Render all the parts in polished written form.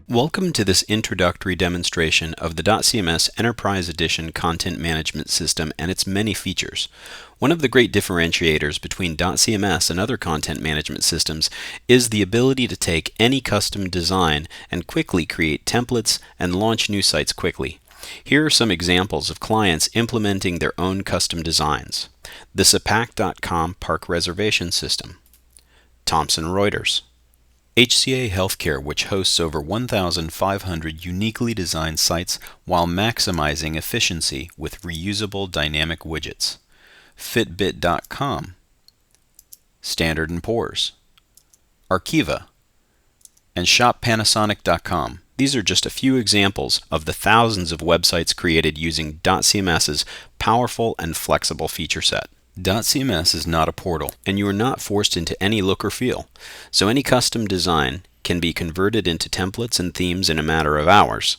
Welcome to this introductory demonstration of the DotCMS Enterprise Edition content management system and its many features. One of the great differentiators between DotCMS and other content management systems is the ability to take any custom design and quickly create templates and launch new sites quickly. Here are some examples of clients implementing their own custom designs. The Sapac.com Park Reservation System, Thomson Reuters, HCA Healthcare, which hosts over 1,500 uniquely designed sites while maximizing efficiency with reusable dynamic widgets, Fitbit.com, Standard & Poor's, Arkiva, and ShopPanasonic.com. These are just a few examples of the thousands of websites created using DotCMS's powerful and flexible feature set. DotCMS is not a portal, and you are not forced into any look or feel, so any custom design can be converted into templates and themes in a matter of hours.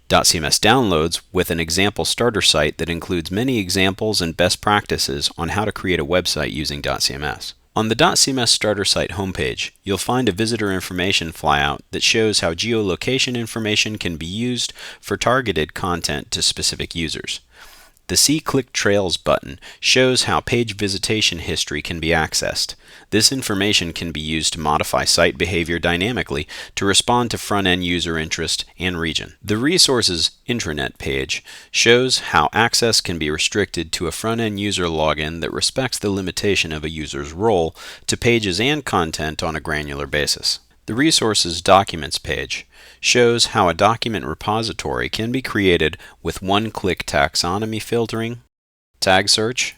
DotCMS downloads with an example starter site that includes many examples and best practices on how to create a website using DotCMS. On the DotCMS starter site homepage, you'll find a visitor information flyout that shows how geolocation information can be used for targeted content to specific users. The See Click Trails button shows how page visitation history can be accessed. This information can be used to modify site behavior dynamically to respond to front-end user interest and region. The Resources intranet page shows how access can be restricted to a front-end user login that respects the limitation of a user's role to pages and content on a granular basis. The Resources Documents page shows how a document repository can be created with one-click taxonomy filtering, tag search,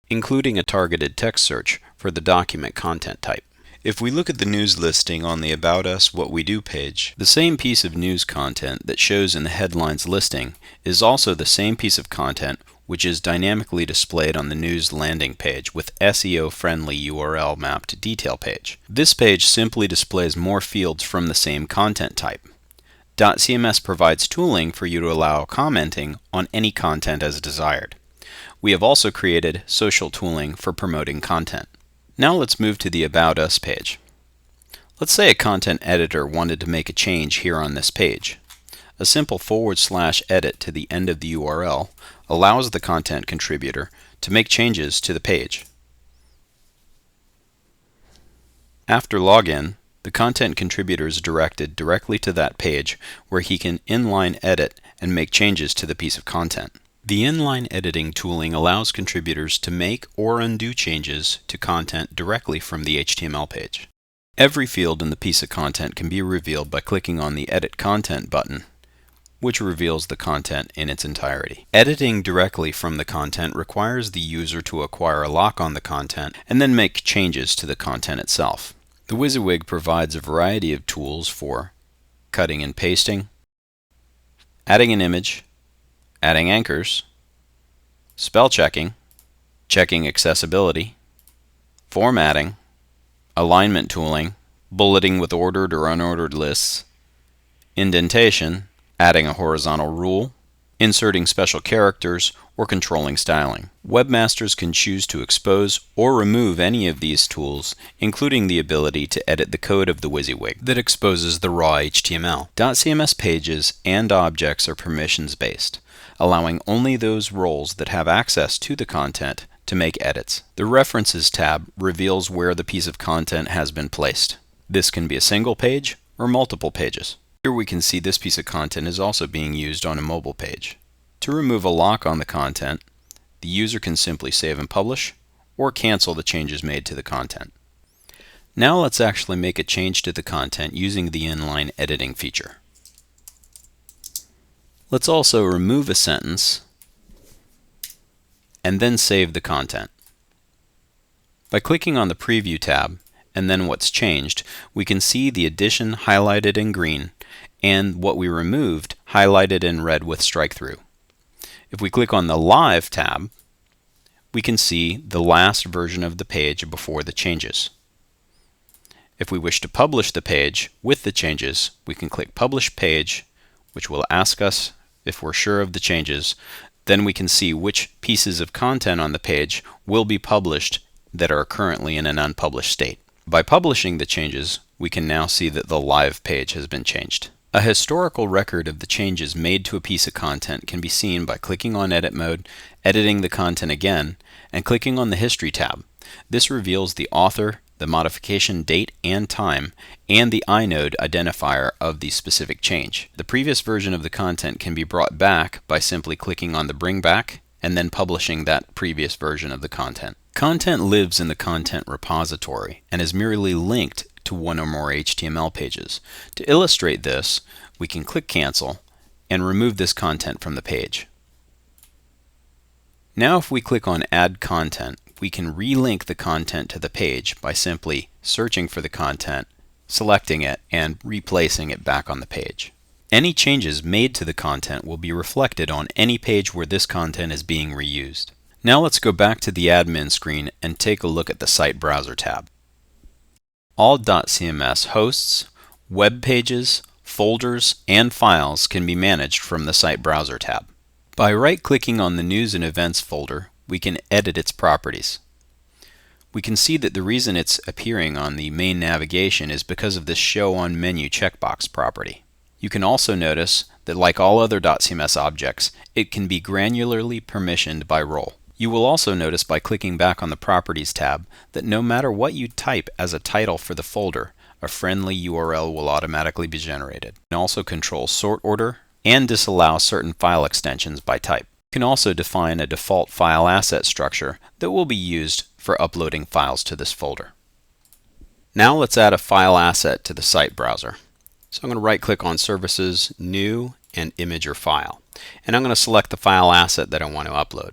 including a targeted text search for the document content type. If we look at the news listing on the About Us What We Do page, the same piece of news content that shows in the headlines listing is also the same piece of content which is dynamically displayed on the news landing page with SEO-friendly URL mapped detail page. This page simply displays more fields from the same content type. DotCMS provides tooling for you to allow commenting on any content as desired. We have also created social tooling for promoting content. Now let's move to the About Us page. Let's say a content editor wanted to make a change here on this page. A simple /edit to the end of the URL allows the content contributor to make changes to the page. After login, the content contributor is directed directly to that page where he can inline edit and make changes to the piece of content. The inline editing tooling allows contributors to make or undo changes to content directly from the HTML page. Every field in the piece of content can be revealed by clicking on the Edit Content button, which reveals the content in its entirety. Editing directly from the content requires the user to acquire a lock on the content and then make changes to the content itself. The WYSIWYG provides a variety of tools for cutting and pasting, adding an image, adding anchors, spell checking, checking accessibility, formatting, alignment tooling, bulleting with ordered or unordered lists, indentation, adding a horizontal rule, inserting special characters, or controlling styling. Webmasters can choose to expose or remove any of these tools, including the ability to edit the code of the WYSIWYG that exposes the raw HTML. DotCMS pages and objects are permissions-based, allowing only those roles that have access to the content to make edits. The References tab reveals where the piece of content has been placed. This can be a single page or multiple pages. Here we can see this piece of content is also being used on a mobile page. To remove a lock on the content, the user can simply save and publish or cancel the changes made to the content. Now let's actually make a change to the content using the inline editing feature. Let's also remove a sentence and then save the content. By clicking on the Preview tab and then What's Changed, we can see the addition highlighted in green and what we removed highlighted in red with strike through. If we click on the Live tab, we can see the last version of the page before the changes. If we wish to publish the page with the changes, we can click Publish Page, which will ask us if we're sure of the changes. Then we can see which pieces of content on the page will be published that are currently in an unpublished state. By publishing the changes, we can now see that the live page has been changed. A historical record of the changes made to a piece of content can be seen by clicking on Edit Mode, editing the content again, and clicking on the History tab. This reveals the author, the modification date and time, and the inode identifier of the specific change. The previous version of the content can be brought back by simply clicking on the Bring Back and then publishing that previous version of the content. Content lives in the content repository and is merely linked to one or more HTML pages. To illustrate this, we can click Cancel and remove this content from the page. Now if we click on Add Content, we can relink the content to the page by simply searching for the content, selecting it, and replacing it back on the page. Any changes made to the content will be reflected on any page where this content is being reused. Now let's go back to the admin screen and take a look at the Site Browser tab. All DotCMS hosts, web pages, folders, and files can be managed from the Site Browser tab. By right-clicking on the News and Events folder, we can edit its properties. We can see that the reason it's appearing on the main navigation is because of this Show on Menu checkbox property. You can also notice that, like all other DotCMS objects, it can be granularly permissioned by role. You will also notice by clicking back on the Properties tab that no matter what you type as a title for the folder, a friendly URL will automatically be generated. You can also control sort order and disallow certain file extensions by type. You can also define a default file asset structure that will be used for uploading files to this folder. Now let's add a file asset to the site browser. So I'm going to right-click on Services, New, and Image or File. And I'm going to select the file asset that I want to upload.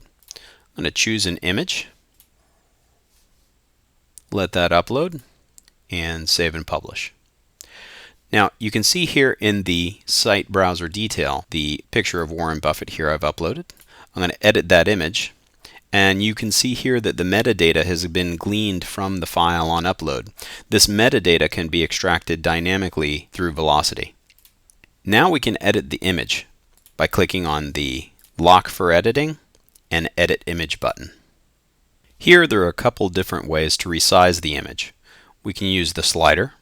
I'm going to choose an image, let that upload, and save and publish. Now you can see here in the site browser detail the picture of Warren Buffett here I've uploaded. I'm going to edit that image, and you can see here that the metadata has been gleaned from the file on upload. This metadata can be extracted dynamically through Velocity. Now we can edit the image by clicking on the Lock for Editing and Edit Image button. Here there are a couple different ways to resize the image. We can use the slider,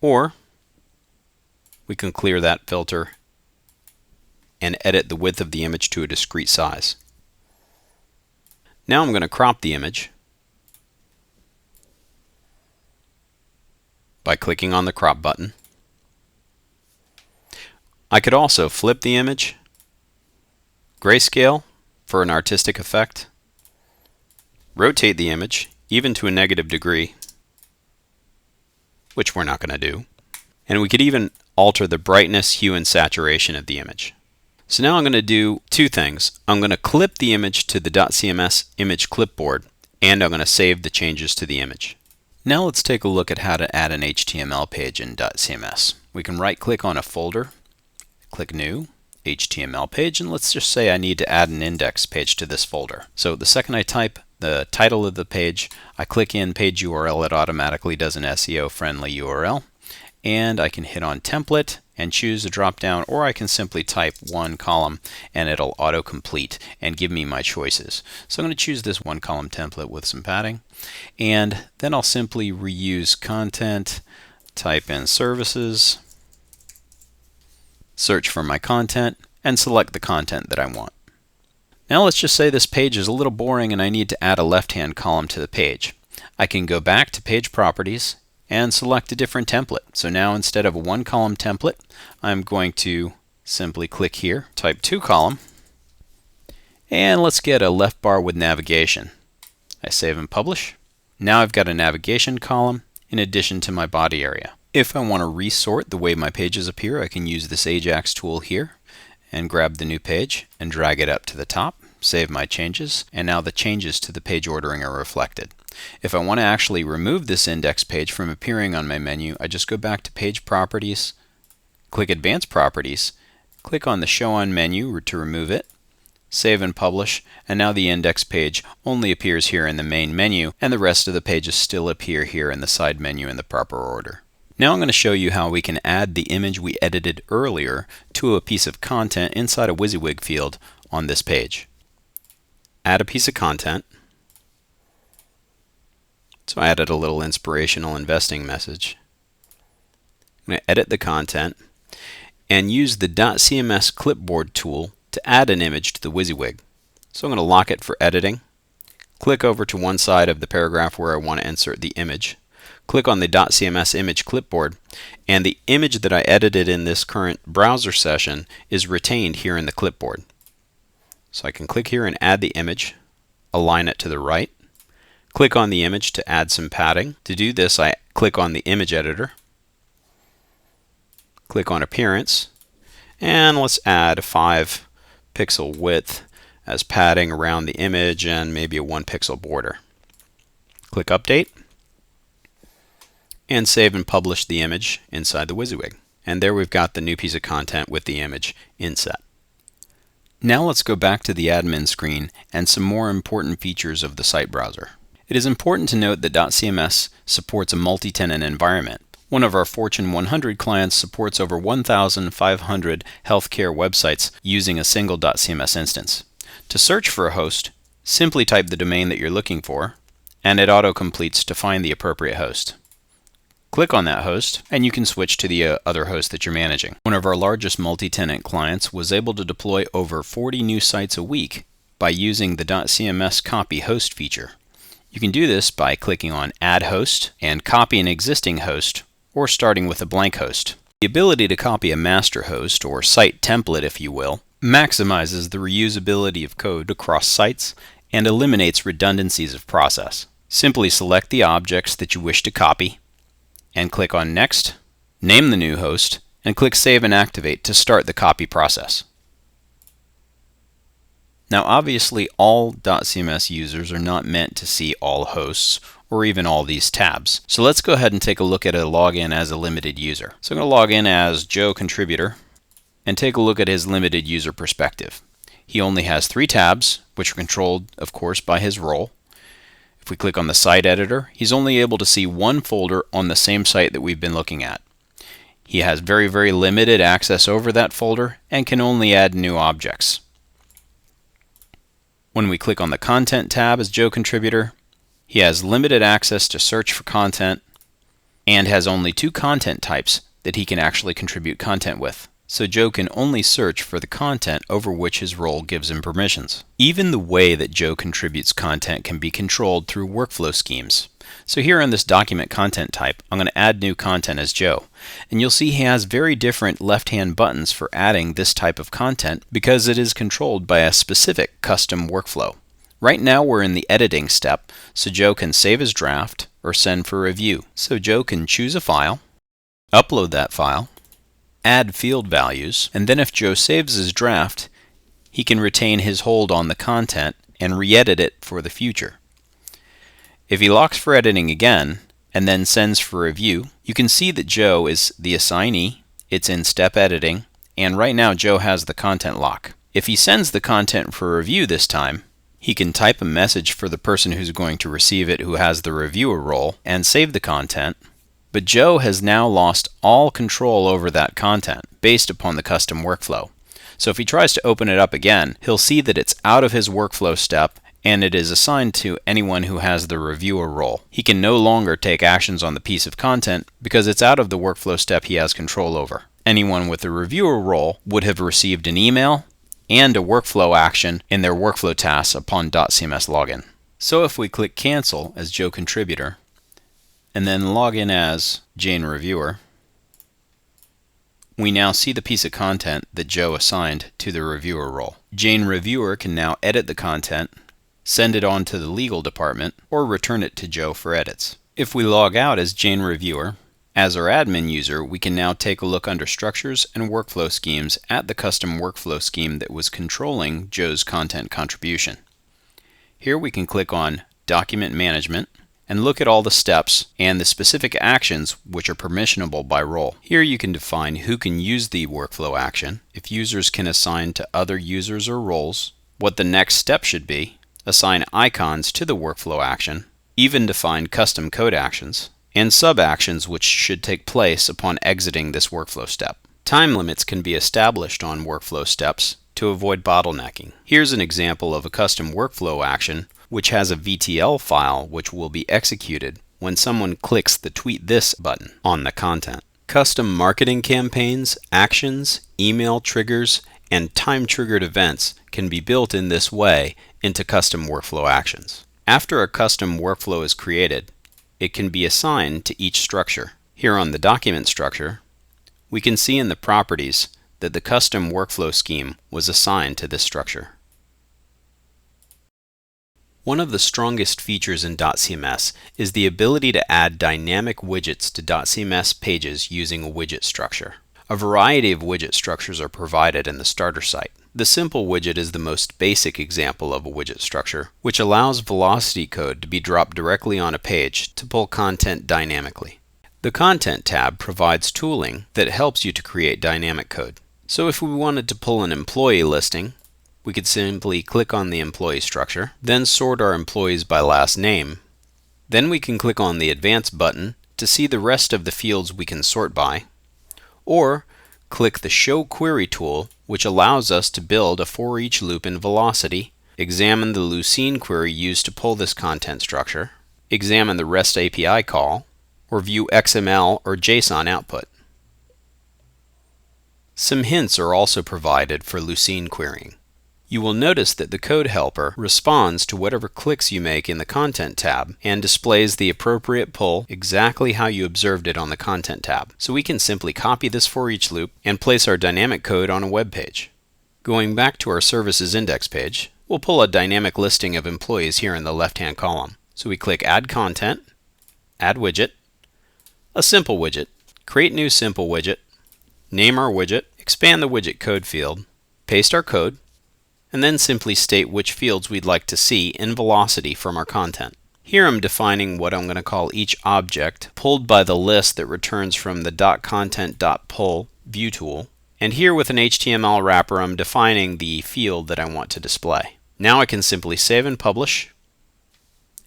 or we can clear that filter and edit the width of the image to a discrete size. Now I'm going to crop the image by clicking on the crop button. I could also flip the image, grayscale for an artistic effect, rotate the image even to a negative degree, which we're not going to do, and we could even alter the brightness, hue, and saturation of the image. So now I'm going to do two things. I'm going to clip the image to the DotCMS image clipboard, and I'm going to save the changes to the image. Now let's take a look at how to add an HTML page in DotCMS. We can right-click on a folder, click New, HTML page, and let's just say I need to add an index page to this folder. So the second I type the title of the page, I click in Page URL, it automatically does an SEO-friendly URL, and I can hit on Template and choose a drop-down, or I can simply type one column and it'll auto-complete and give me my choices. So I'm going to choose this one column template with some padding, and then I'll simply reuse content, type in services, search for my content, and select the content that I want. Now let's just say this page is a little boring and I need to add a left-hand column to the page. I can go back to Page Properties and select a different template. So now instead of a one column template, I'm going to simply click here, type two column, and let's get a left bar with navigation. I save and publish. Now I've got a navigation column in addition to my body area. If I want to resort the way my pages appear, I can use this Ajax tool here and grab the new page and drag it up to the top, save my changes, and now the changes to the page ordering are reflected. If I want to actually remove this index page from appearing on my menu, I just go back to Page Properties, click Advanced Properties, click on the Show On menu to remove it, save and publish, and now the index page only appears here in the main menu, and the rest of the pages still appear here in the side menu in the proper order. Now I'm going to show you how we can add the image we edited earlier to a piece of content inside a WYSIWYG field on this page. Add a piece of content, So I added a little inspirational investing message. I'm going to edit the content and use the DotCMS clipboard tool to add an image to the WYSIWYG. So I'm going to lock it for editing. Click over to one side of the paragraph where I want to insert the image. Click on the DotCMS image clipboard, and the image that I edited in this current browser session is retained here in the clipboard. So I can click here and add the image, align it to the right. Click on the image to add some padding. To do this, I click on the image editor, click on appearance, and let's add a 5 pixel width as padding around the image and maybe a 1 pixel border. Click update and save and publish the image inside the WYSIWYG. And there we've got the new piece of content with the image inset. Now let's go back to the admin screen and some more important features of the site browser. It is important to note that DotCMS supports a multi-tenant environment. One of our Fortune 100 clients supports over 1,500 healthcare websites using a single DotCMS instance. To search for a host, simply type the domain that you're looking for, and it auto-completes to find the appropriate host. Click on that host, and you can switch to the other host that you're managing. One of our largest multi-tenant clients was able to deploy over 40 new sites a week by using the DotCMS copy host feature. You can do this by clicking on Add Host and copy an existing host, or starting with a blank host. The ability to copy a master host, or site template if you will, maximizes the reusability of code across sites and eliminates redundancies of process. Simply select the objects that you wish to copy and click on Next, name the new host, and click Save and Activate to start the copy process. Now obviously all DotCMS users are not meant to see all hosts or even all these tabs. So let's go ahead and take a look at a login as a limited user. So I'm going to log in as Joe Contributor and take a look at his limited user perspective. He only has 3 tabs, which are controlled, of course, by his role. If we click on the site editor, he's only able to see one folder on the same site that we've been looking at. He has very limited access over that folder and can only add new objects. When we click on the Content tab as Joe Contributor, he has limited access to search for content and has only 2 content types that he can actually contribute content with. So Joe can only search for the content over which his role gives him permissions. Even the way that Joe contributes content can be controlled through workflow schemes. So here on this document content type, I'm going to add new content as Joe. And you'll see he has very different left-hand buttons for adding this type of content because it is controlled by a specific custom workflow. Right now we're in the editing step, so Joe can save his draft or send for review. So Joe can choose a file, upload that file, add field values, and then if Joe saves his draft, he can retain his hold on the content and re-edit it for the future. If he locks for editing again and then sends for review, you can see that Joe is the assignee, it's in step editing, and right now Joe has the content lock. If he sends the content for review this time, he can type a message for the person who's going to receive it who has the reviewer role and save the content. But Joe has now lost all control over that content based upon the custom workflow. So if he tries to open it up again, he'll see that it's out of his workflow step and it is assigned to anyone who has the reviewer role. He can no longer take actions on the piece of content because it's out of the workflow step he has control over. Anyone with the reviewer role would have received an email and a workflow action in their workflow tasks upon DotCMS login. So if we click Cancel as Joe Contributor, and then log in as Jane Reviewer, we now see the piece of content that Joe assigned to the reviewer role. Jane Reviewer can now edit the content, send it on to the legal department, or return it to Joe for edits. If we log out as Jane Reviewer, as our admin user, we can now take a look under Structures and Workflow Schemes at the custom workflow scheme that was controlling Joe's content contribution. Here we can click on Document Management and look at all the steps and the specific actions which are permissionable by role. Here you can define who can use the workflow action, if users can assign to other users or roles, what the next step should be, assign icons to the workflow action, even define custom code actions, and sub-actions which should take place upon exiting this workflow step. Time limits can be established on workflow steps to avoid bottlenecking. Here's an example of a custom workflow action which has a VTL file which will be executed when someone clicks the Tweet This button on the content. Custom marketing campaigns, actions, email triggers, and time-triggered events can be built in this way into custom workflow actions. After a custom workflow is created, it can be assigned to each structure. Here on the document structure, we can see in the properties that the custom workflow scheme was assigned to this structure. One of the strongest features in DotCMS is the ability to add dynamic widgets to DotCMS pages using a widget structure. A variety of widget structures are provided in the starter site. The simple widget is the most basic example of a widget structure, which allows velocity code to be dropped directly on a page to pull content dynamically. The Content tab provides tooling that helps you to create dynamic code. So if we wanted to pull an employee listing, we could simply click on the employee structure, then sort our employees by last name. Then we can click on the Advance button to see the rest of the fields we can sort by, or click the Show Query tool, which allows us to build a for each loop in Velocity, examine the Lucene query used to pull this content structure, examine the REST API call, or view XML or JSON output. Some hints are also provided for Lucene querying. You will notice that the code helper responds to whatever clicks you make in the Content tab and displays the appropriate pull exactly how you observed it on the Content tab. So we can simply copy this for each loop and place our dynamic code on a web page. Going back to our services index page, we'll pull a dynamic listing of employees here in the left-hand column. So we click Add Content, Add Widget, a simple widget, create new simple widget, name our widget, expand the widget code field, paste our code, and then simply state which fields we'd like to see in Velocity from our content. Here I'm defining what I'm going to call each object pulled by the list that returns from the .content.pull view tool. And here with an HTML wrapper I'm defining the field that I want to display. Now I can simply save and publish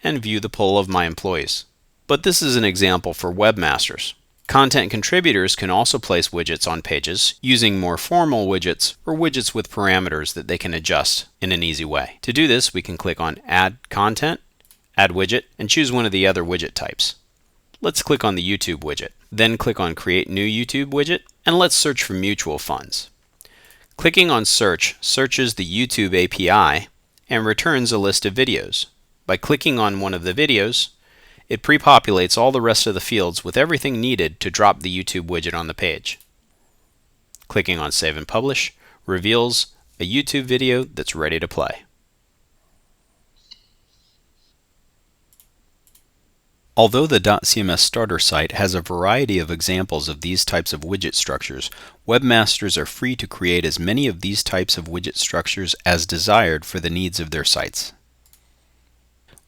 and view the pull of my employees. But this is an example for webmasters. Content contributors can also place widgets on pages using more formal widgets or widgets with parameters that they can adjust in an easy way. To do this, we can click on Add Content, Add Widget, and choose one of the other widget types. Let's click on the YouTube widget. Then click on Create New YouTube Widget, and let's search for mutual funds. Clicking on Search searches the YouTube API and returns a list of videos. By clicking on one of the videos, it pre-populates all the rest of the fields with everything needed to drop the YouTube widget on the page. Clicking on Save and Publish reveals a YouTube video that's ready to play. Although the DotCMS starter site has a variety of examples of these types of widget structures, webmasters are free to create as many of these types of widget structures as desired for the needs of their sites.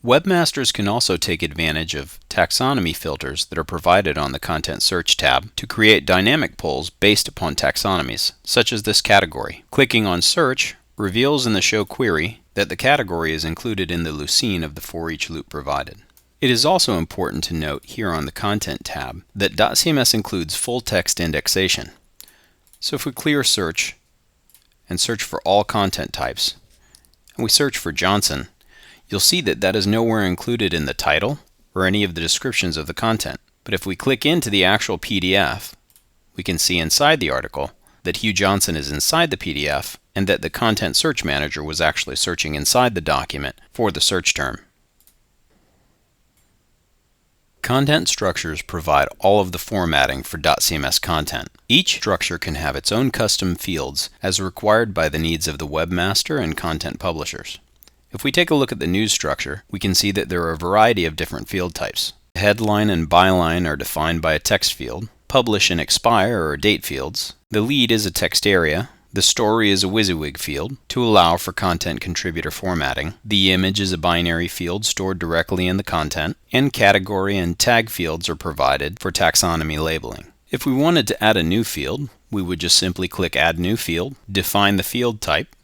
Webmasters can also take advantage of taxonomy filters that are provided on the Content Search tab to create dynamic pulls based upon taxonomies, such as this category. Clicking on Search reveals in the Show Query that the category is included in the Lucene of the for each loop provided. It is also important to note here on the Content tab that DotCMS includes full text indexation. So if we clear Search and search for all content types, and we search for Johnson, you'll see that that is nowhere included in the title or any of the descriptions of the content. But if we click into the actual PDF, we can see inside the article that Hugh Johnson is inside the PDF and that the Content Search Manager was actually searching inside the document for the search term. Content structures provide all of the formatting for DotCMS content. Each structure can have its own custom fields as required by the needs of the webmaster and content publishers. If we take a look at the news structure, we can see that there are a variety of different field types. Headline and byline are defined by a text field. Publish and expire are date fields. The lead is a text area. The story is a WYSIWYG field to allow for content contributor formatting. The image is a binary field stored directly in the content. And category and tag fields are provided for taxonomy labeling. If we wanted to add a new field, we would just simply click Add New Field, define the field type,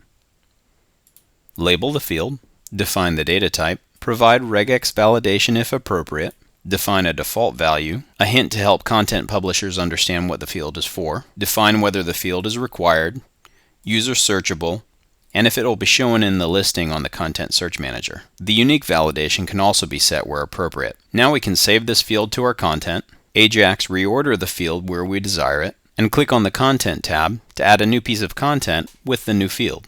label the field, define the data type, provide regex validation if appropriate, define a default value, a hint to help content publishers understand what the field is for, define whether the field is required, user searchable, and if it will be shown in the listing on the Content Search Manager. The unique validation can also be set where appropriate. Now we can save this field to our content, AJAX reorder the field where we desire it, and click on the Content tab to add a new piece of content with the new field.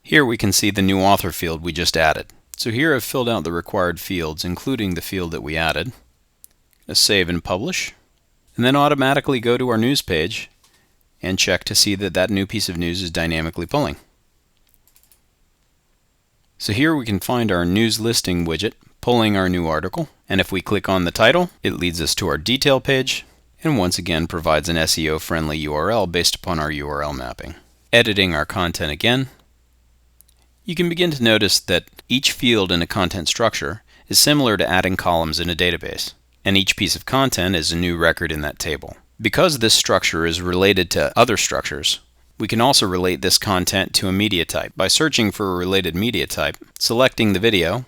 Here we can see the new author field we just added. So here I've filled out the required fields, including the field that we added. Let's save and publish, and then automatically go to our news page and check to see that that new piece of news is dynamically pulling. So here we can find our news listing widget pulling our new article, and if we click on the title, it leads us to our detail page, and once again provides an SEO-friendly URL based upon our URL mapping. Editing our content again, you can begin to notice that each field in a content structure is similar to adding columns in a database, and each piece of content is a new record in that table. Because this structure is related to other structures, we can also relate this content to a media type by searching for a related media type, selecting the video,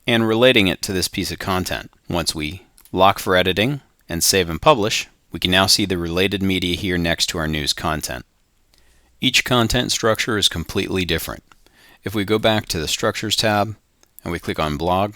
and relating it to this piece of content. Once we lock for editing and save and publish, we can now see the related media here next to our news content. Each content structure is completely different. If we go back to the Structures tab and we click on Blog,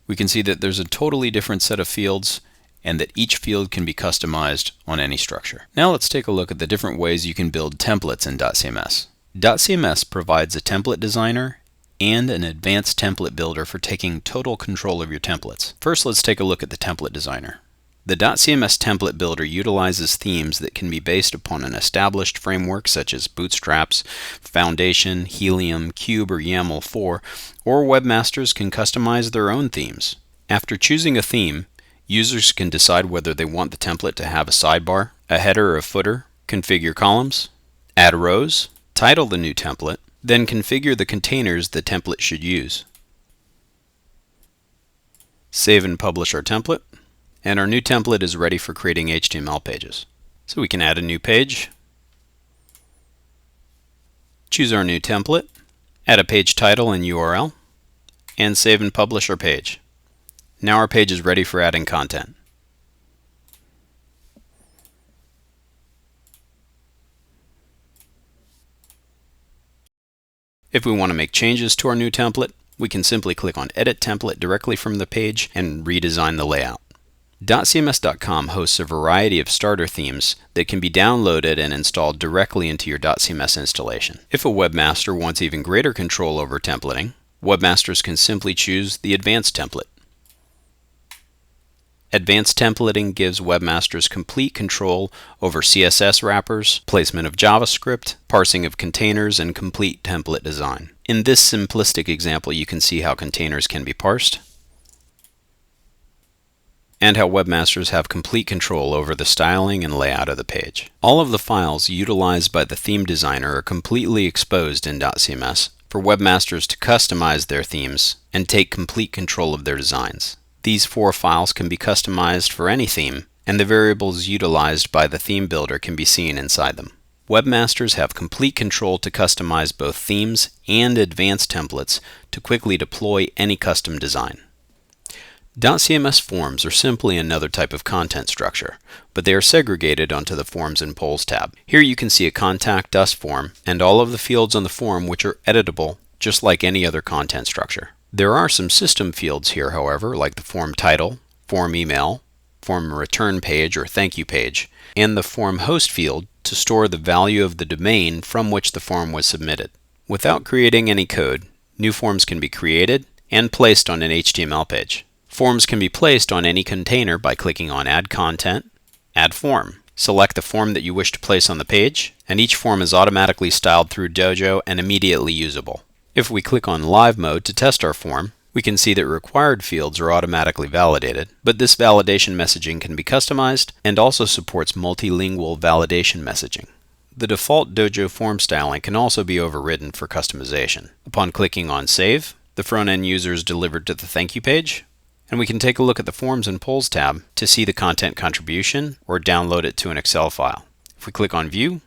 we can see that there's a totally different set of fields and that each field can be customized on any structure. Now let's take a look at the different ways you can build templates in DotCMS. DotCMS provides a template designer and an advanced template builder for taking total control of your templates. First, let's take a look at the template designer. The .cms template builder utilizes themes that can be based upon an established framework such as Bootstrap's, Foundation, Helium, Cube, or YAML 4, or webmasters can customize their own themes. After choosing a theme, users can decide whether they want the template to have a sidebar, a header or a footer, configure columns, add rows, title the new template, then configure the containers the template should use. Save and publish our template. And our new template is ready for creating HTML pages. So we can add a new page, choose our new template, add a page title and URL, and save and publish our page. Now our page is ready for adding content. If we want to make changes to our new template, we can simply click on Edit Template directly from the page and redesign the layout. DotCMS.com hosts a variety of starter themes that can be downloaded and installed directly into your DotCMS installation. If a webmaster wants even greater control over templating, webmasters can simply choose the Advanced template. Advanced templating gives webmasters complete control over CSS wrappers, placement of JavaScript, parsing of containers, and complete template design. In this simplistic example, you can see how containers can be parsed, and how webmasters have complete control over the styling and layout of the page. All of the files utilized by the theme designer are completely exposed in DotCMS for webmasters to customize their themes and take complete control of their designs. These 4 files can be customized for any theme, and the variables utilized by the theme builder can be seen inside them. Webmasters have complete control to customize both themes and advanced templates to quickly deploy any custom design. .cms forms are simply another type of content structure, but they are segregated onto the Forms and Polls tab. Here you can see a Contact Us form and all of the fields on the form which are editable just like any other content structure. There are some system fields here, however, like the form title, form email, form return page or thank you page, and the form host field to store the value of the domain from which the form was submitted. Without creating any code, new forms can be created and placed on an HTML page. Forms can be placed on any container by clicking on Add Content, Add Form. Select the form that you wish to place on the page, and each form is automatically styled through Dojo and immediately usable. If we click on Live Mode to test our form, we can see that required fields are automatically validated, but this validation messaging can be customized and also supports multilingual validation messaging. The default Dojo form styling can also be overridden for customization. Upon clicking on Save, the front-end user is delivered to the thank you page, and we can take a look at the Forms and Polls tab to see the content contribution or download it to an Excel file. If we click on View,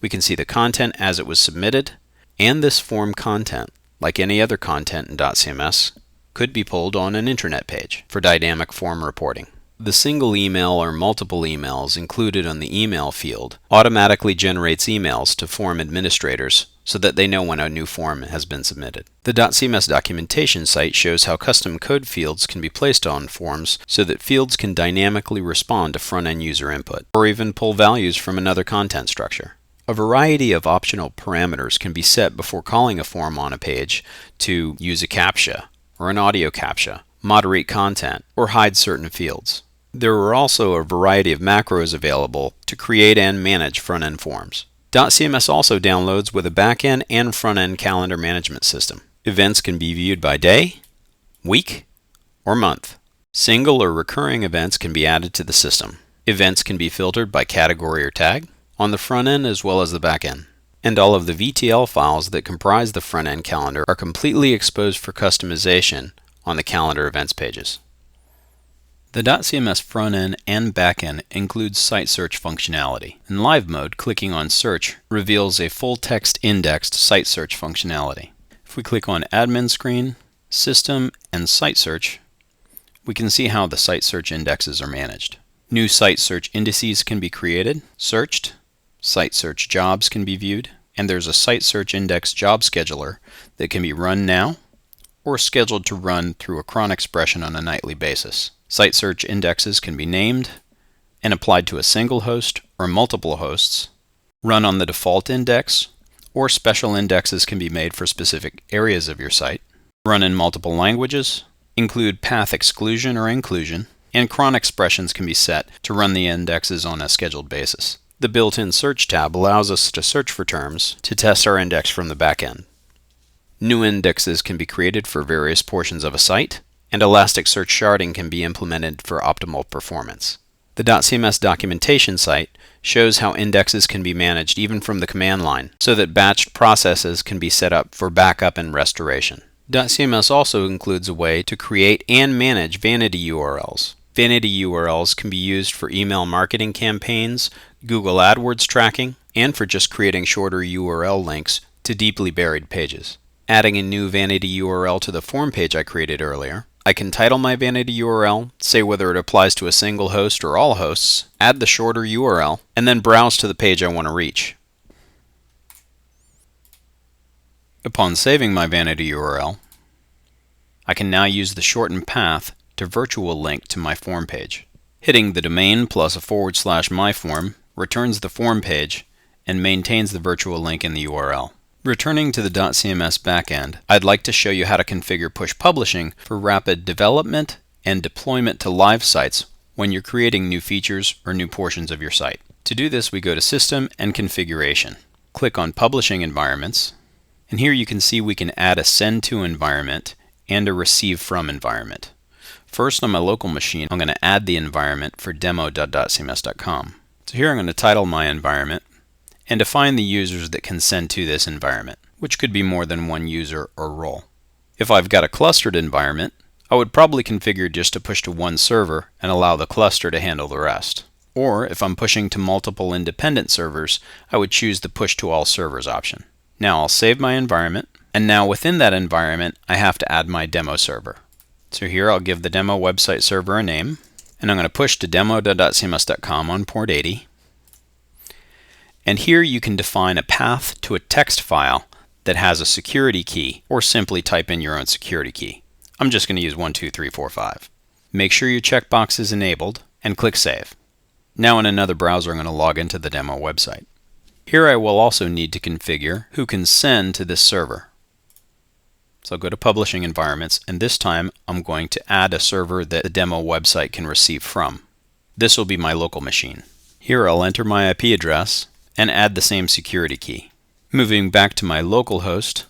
we can see the content as it was submitted, and this form content, like any other content in .cms, could be pulled on an intranet page for dynamic form reporting. The single email or multiple emails included on the email field automatically generates emails to form administrators so that they know when a new form has been submitted. The .cms documentation site shows how custom code fields can be placed on forms so that fields can dynamically respond to front-end user input, or even pull values from another content structure. A variety of optional parameters can be set before calling a form on a page to use a CAPTCHA or an audio CAPTCHA, moderate content, or hide certain fields. There are also a variety of macros available to create and manage front-end forms. DotCMS also downloads with a back-end and front-end calendar management system. Events can be viewed by day, week, or month. Single or recurring events can be added to the system. Events can be filtered by category or tag, on the front end as well as the back end. And all of the VTL files that comprise the front-end calendar are completely exposed for customization on the calendar events pages. The .cms front-end and back-end includes site search functionality. In live mode, clicking on search reveals a full-text indexed site search functionality. If we click on admin screen, system, and site search, we can see how the site search indexes are managed. New site search indices can be created, searched, site search jobs can be viewed, and there's a site search index job scheduler that can be run now or scheduled to run through a cron expression on a nightly basis. Site search indexes can be named and applied to a single host or multiple hosts, run on the default index, or special indexes can be made for specific areas of your site, run in multiple languages, include path exclusion or inclusion, and cron expressions can be set to run the indexes on a scheduled basis. The built-in search tab allows us to search for terms to test our index from the back end. New indexes can be created for various portions of a site, and Elasticsearch sharding can be implemented for optimal performance. The .cms documentation site shows how indexes can be managed even from the command line, so that batched processes can be set up for backup and restoration. .cms also includes a way to create and manage vanity URLs. Vanity URLs can be used for email marketing campaigns, Google AdWords tracking, and for just creating shorter URL links to deeply buried pages. Adding a new vanity URL to the form page I created earlier, I can title my vanity URL, say whether it applies to a single host or all hosts, add the shorter URL, and then browse to the page I want to reach. Upon saving my vanity URL, I can now use the shortened path to virtual link to my form page. Hitting the domain plus a /myform returns the form page and maintains the virtual link in the URL. Returning to the .cms backend, I'd like to show you how to configure push publishing for rapid development and deployment to live sites when you're creating new features or new portions of your site. To do this, we go to System and Configuration. Click on Publishing Environments, and here you can see we can add a send to environment and a receive from environment. First, on my local machine, I'm going to add the environment for demo.cms.com. So here I'm going to title my environment and define the users that can send to this environment, which could be more than one user or role. If I've got a clustered environment, I would probably configure just to push to one server and allow the cluster to handle the rest. Or if I'm pushing to multiple independent servers, I would choose the push to all servers option. Now I'll save my environment, and now within that environment I have to add my demo server. So here I'll give the demo website server a name, and I'm going to push to demo.cms.com on port 80. And here you can define a path to a text file that has a security key, or simply type in your own security key. I'm just going to use 12345. Make sure your checkbox is enabled and click Save. Now in another browser I'm going to log into the demo website. Here I will also need to configure who can send to this server. So I'll go to Publishing Environments, and this time I'm going to add a server that the demo website can receive from. This will be my local machine. Here I'll enter my IP address and add the same security key. Moving back to my local host,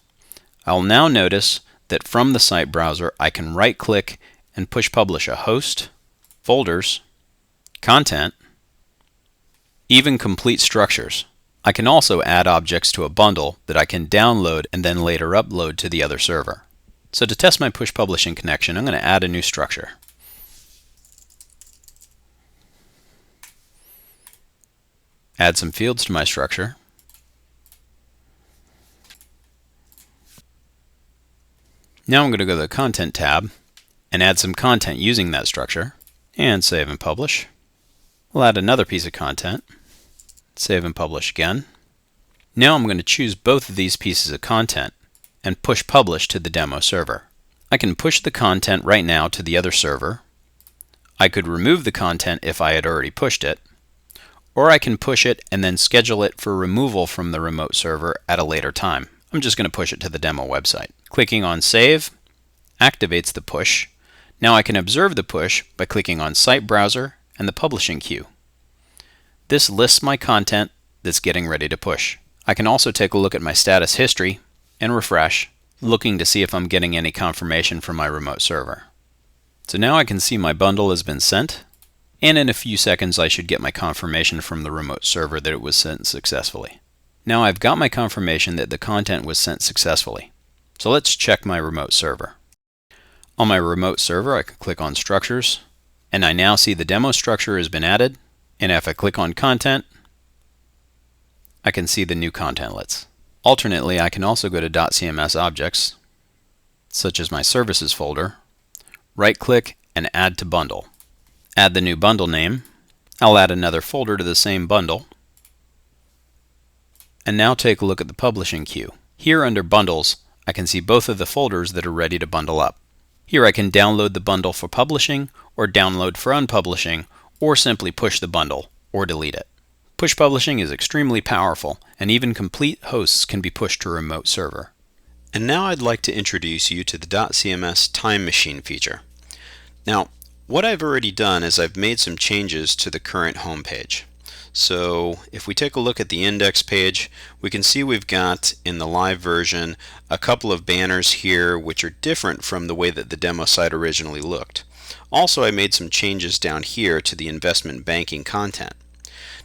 I'll now notice that from the site browser I can right-click and push publish a host, folders, content, even complete structures. I can also add objects to a bundle that I can download and then later upload to the other server. So to test my push publishing connection, I'm going to add a new structure. Add some fields to my structure. Now I'm going to go to the Content tab and add some content using that structure. and save and publish. We'll add another piece of content, save and publish again. Now I'm going to choose both of these pieces of content and push publish to the demo server. I can push the content right now to the other server. I could remove the content if I had already pushed it, or I can push it and then schedule it for removal from the remote server at a later time. I'm just going to push it to the demo website. Clicking on Save activates the push. Now I can observe the push by clicking on Site Browser and the Publishing queue. This lists my content that's getting ready to push. I can also take a look at my status history and refresh, looking to see if I'm getting any confirmation from my remote server. So now I can see my bundle has been sent, and in a few seconds I should get my confirmation from the remote server that it was sent successfully. Now I've got my confirmation that the content was sent successfully. So let's check my remote server. On my remote server I can click on Structures, and I now see the demo structure has been added, and if I click on Content, I can see the new contentlets. Alternately, I can also go to DotCMS objects, such as my Services folder, right-click and Add to Bundle. Add the new bundle name. I'll add another folder to the same bundle. And now take a look at the publishing queue. Here under Bundles, I can see both of the folders that are ready to bundle up. Here I can download the bundle for publishing, or download for unpublishing, or simply push the bundle, or delete it. Push publishing is extremely powerful, and even complete hosts can be pushed to a remote server. And now I'd like to introduce you to the DotCMS Time Machine feature. Now, what I've already done is I've made some changes to the current home page. So if we take a look at the index page, we can see we've got in the live version a couple of banners here which are different from the way that the demo site originally looked. Also, I made some changes down here to the investment banking content.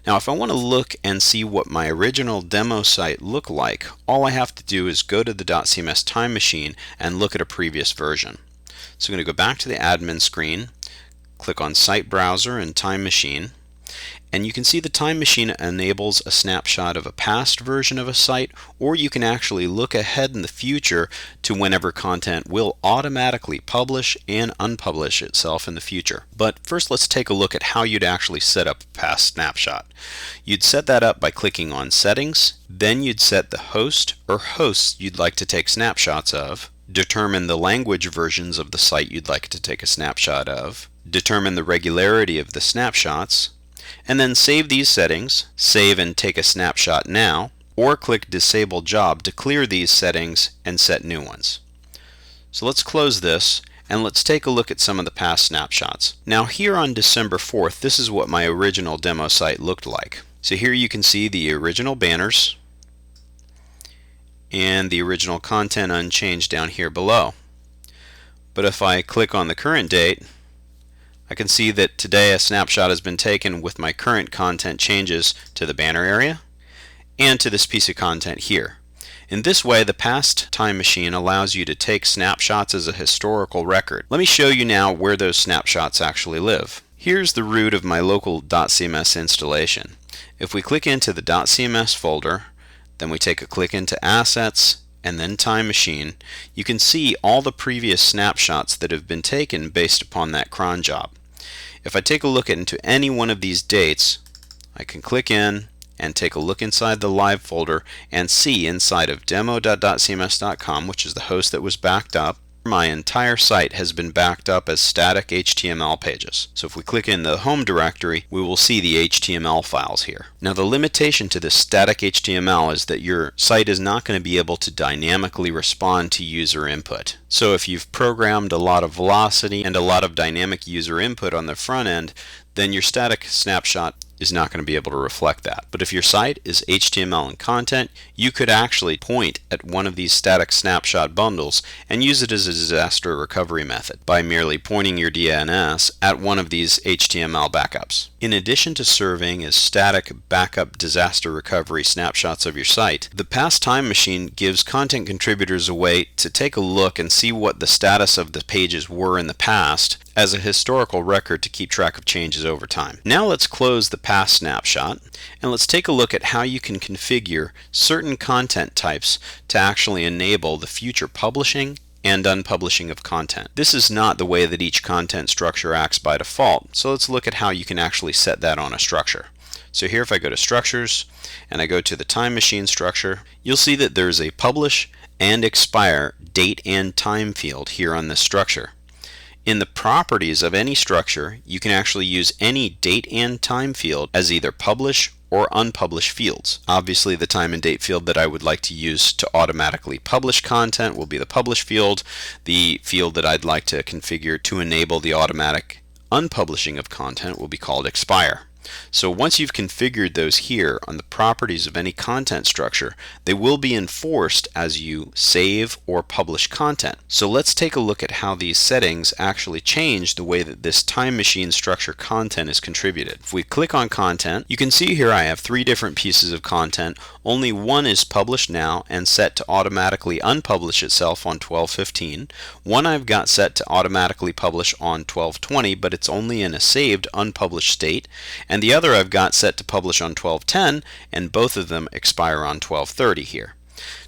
Now if I want to look and see what my original demo site looked like, all I have to do is go to the DotCMS Time Machine and look at a previous version. So I'm going to go back to the admin screen, click on Site Browser and Time Machine, and you can see the Time Machine enables a snapshot of a past version of a site, or you can actually look ahead in the future to whenever content will automatically publish and unpublish itself in the future. But first let's take a look at how you'd actually set up a past snapshot. You'd set that up by clicking on Settings, then you'd set the host or hosts you'd like to take snapshots of, determine the language versions of the site you'd like to take a snapshot of, determine the regularity of the snapshots, and then save these settings, save and take a snapshot now, or click Disable Job to clear these settings and set new ones. So let's close this and let's take a look at some of the past snapshots. Now here on December 4th, this is what my original demo site looked like. So here you can see the original banners and the original content unchanged down here below. But if I click on the current date, I can see that today a snapshot has been taken with my current content changes to the banner area and to this piece of content here. In this way, the past Time Machine allows you to take snapshots as a historical record. Let me show you now where those snapshots actually live. Here's the root of my local DotCMS installation. If we click into the DotCMS folder, then we take a click into Assets, and then Time Machine, you can see all the previous snapshots that have been taken based upon that cron job. If I take a look into any one of these dates, I can click in and take a look inside the live folder and see inside of demo.dotcms.com, which is the host that was backed up, my entire site has been backed up as static HTML pages. So if we click in the home directory, we will see the HTML files here. Now the limitation to this static HTML is that your site is not going to be able to dynamically respond to user input. So if you've programmed a lot of velocity and a lot of dynamic user input on the front end, then your static snapshot is not going to be able to reflect that. But if your site is HTML and content, you could actually point at one of these static snapshot bundles and use it as a disaster recovery method by merely pointing your DNS at one of these HTML backups. In addition to serving as static backup disaster recovery snapshots of your site, the past Time Machine gives content contributors a way to take a look and see what the status of the pages were in the past as a historical record to keep track of changes over time. Now let's close the past snapshot and let's take a look at how you can configure certain content types to actually enable the future publishing and unpublishing of content. This is not the way that each content structure acts by default, so let's look at how you can actually set that on a structure. So here if I go to Structures and I go to the Time Machine structure, you'll see that there's a Publish and Expire date and time field here on this structure. In the properties of any structure, you can actually use any date and time field as either publish or unpublish fields. Obviously, the time and date field that I would like to use to automatically publish content will be the publish field. The field that I'd like to configure to enable the automatic unpublishing of content will be called expire. So once you've configured those here on the properties of any content structure, they will be enforced as you save or publish content. So let's take a look at how these settings actually change the way that this time machine structure content is contributed. If we click on content, you can see here I have 3 different pieces of content. Only one is published now and set to automatically unpublish itself on 12/15. One I've got set to automatically publish on 12/20, but it's only in a saved unpublished state. And the other I've got set to publish on 12/10, and both of them expire on 12/30 here.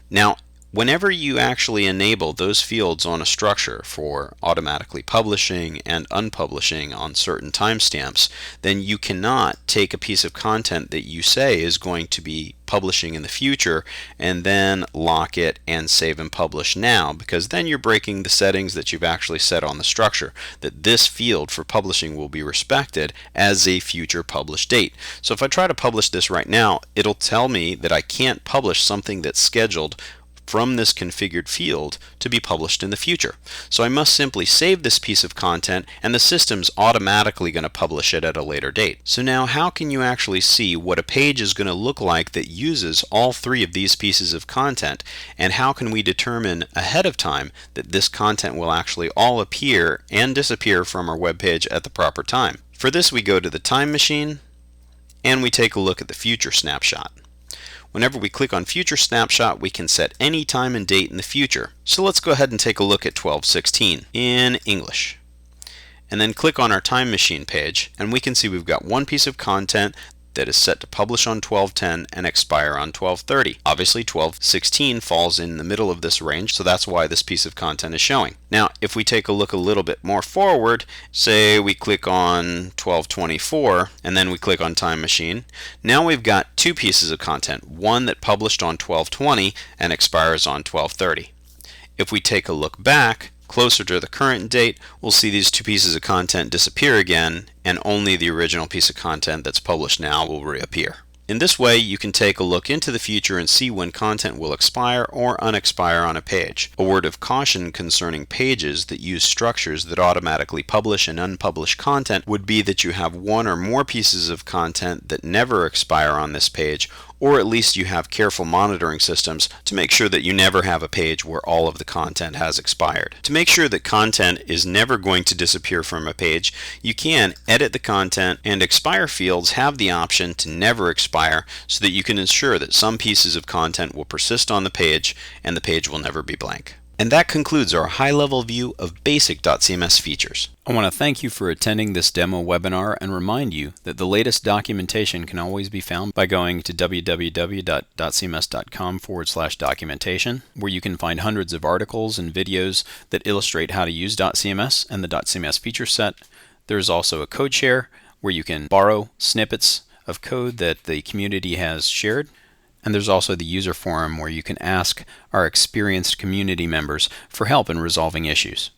Now, whenever you actually enable those fields on a structure for automatically publishing and unpublishing on certain timestamps, then you cannot take a piece of content that you say is going to be publishing in the future and then lock it and save and publish now, because then you're breaking the settings that you've actually set on the structure, that this field for publishing will be respected as a future published date. So if I try to publish this right now, it'll tell me that I can't publish something that's scheduled from this configured field to be published in the future. So I must simply save this piece of content and the system's automatically going to publish it at a later date. So now how can you actually see what a page is going to look like that uses all 3 of these pieces of content, and how can we determine ahead of time that this content will actually all appear and disappear from our web page at the proper time? For this we go to the Time Machine and we take a look at the Future Snapshot. Whenever we click on Future Snapshot, we can set any time and date in the future. So let's go ahead and take a look at 12/16 in English. And then click on our Time Machine page, and we can see we've got one piece of content that is set to publish on 12/10 and expire on 12/30. Obviously 12/16 falls in the middle of this range, so that's why this piece of content is showing. Now if we take a look a little bit more forward, say we click on 12/24 and then we click on Time Machine, now we've got 2 pieces of content, one that published on 12/20 and expires on 12/30. If we take a look back closer to the current date, we'll see these 2 pieces of content disappear again, and only the original piece of content that's published now will reappear. In this way, you can take a look into the future and see when content will expire or unexpire on a page. A word of caution concerning pages that use structures that automatically publish and unpublish content would be that you have 1 or more pieces of content that never expire on this page, or at least you have careful monitoring systems to make sure that you never have a page where all of the content has expired. To make sure that content is never going to disappear from a page, you can edit the content, and expire fields have the option to never expire, so that you can ensure that some pieces of content will persist on the page and the page will never be blank. And that concludes our high-level view of basic DotCMS features. I want to thank you for attending this demo webinar and remind you that the latest documentation can always be found by going to www.dotcms.com/documentation, where you can find hundreds of articles and videos that illustrate how to use DotCMS and the DotCMS feature set. There's also a code share where you can borrow snippets of code that the community has shared. And there's also the user forum where you can ask our experienced community members for help in resolving issues.